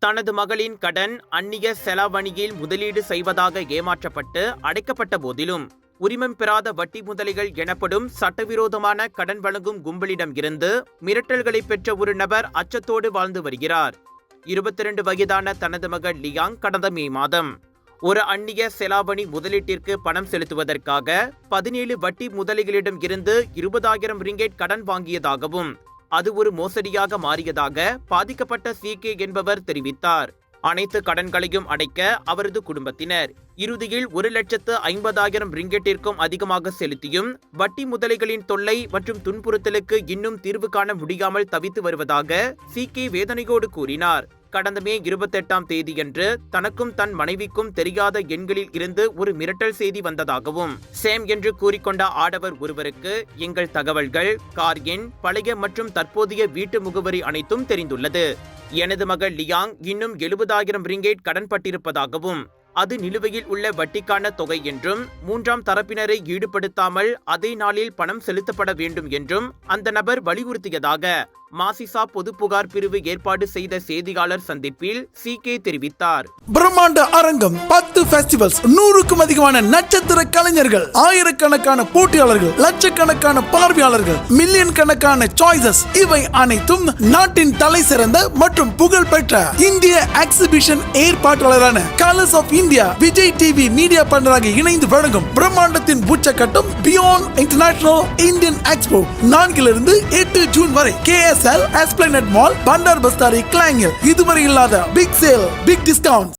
தனது மகளின் கடன் அந்நிய செலாவணியில் முதலீடு செய்வதாக ஏமாற்றப்பட்டு அடைக்கப்பட்ட போதிலும் உரிமம் பெறாத வட்டி முதலிகள் எனப்படும் சட்டவிரோதமான கடன் வழங்கும் கும்பலிடம் இருந்து மிரட்டல்களை பெற்ற ஒரு நபர் அச்சத்தோடு வாழ்ந்து வருகிறார். 22 வயதான தனது மகள் லியாங் கடந்த மே மாதம் ஒரு அந்நிய செலாவணி முதலீட்டிற்கு பணம் செலுத்துவதற்காக 17 வட்டி முதலிகளிடம் இருந்து 20,000 ரிங்கெட் கடன் வாங்கியதாகவும் அது ஒரு மோசடியாக மாறியதாக பாதிக்கப்பட்ட CK என்பவர் தெரிவித்தார். அனைத்து கடன்களையும் அடைக்க அவரது குடும்பத்தினர் இறுதியில் 1,50,000 ரிங்கெட்டிற்கும் அதிகமாக செலுத்தியும் வட்டி முதலைகளின் தொல்லை மற்றும் துன்புறுத்தலுக்கு இன்னும் தீர்வு காண முடியாமல் தவித்து வருவதாக CK வேதனையோடு கூறினார். கடந்த மே 28ஆம் தேதியன்று தனக்கும் தன் மனைவிக்கும் தெரியாத எண்களில் இருந்து ஒரு மிரட்டல் செய்தி வந்ததாகவும் சேம் என்று கூறிக்கொண்ட ஆடவர் ஒருவருக்கு எங்கள் தகவல்கள், கார் எண், பழைய மற்றும் தற்போதைய வீட்டு முகவரி அனைத்தும் தெரிந்துள்ளது. எனது மகள் லியாங் இன்னும் 70,000 ரிங்கெட் கடன் பட்டிருப்பதாகவும் அது நிலுவையில் உள்ள வட்டிக்கான தொகை என்றும் 3ஆம் தரப்பினரை ஈடுபடுத்தாமல் அதே நாளில் பணம் செலுத்தப்பட வேண்டும் என்றும் அந்த நபர் வலியுறுத்தியதாக மாசிசா பொது புகார் பிரிவு ஏற்பாடு செய்த செய்தியாளர் சந்திப்பில் CK தெரிவித்தார். பிரம்மாண்ட அரங்கம், 10 ஃபெஸ்டிவல்ஸ், 100க்கும் அதிகமான நட்சத்திர கலைஞர்கள், ஆயிரக்கணக்கான போட்டியாளர்கள், லட்சக்கணக்கான பார்வையாளர்கள், மில்லியன் கணக்கான சாய்ஸஸ், இவை அனைத்தும் நாட்டின் தலை சிறந்த மற்றும் புகழ்பெற்ற இந்திய எக்ஸிபிஷன் ஏற்பாட்டாளரான colours of India Vijay TV media பார்ட்னராக இணைந்து வழங்கும் பிரம்மாண்டத்தின் உச்சக்கட்டம் beyond international Indian expo 4 to 8 June வரை KSL Esplanade Mall, Bandar Bastari, Klangil. இதுவரை இல்லாத பிக் சேல், பிக் டிஸ்கவுண்ட்.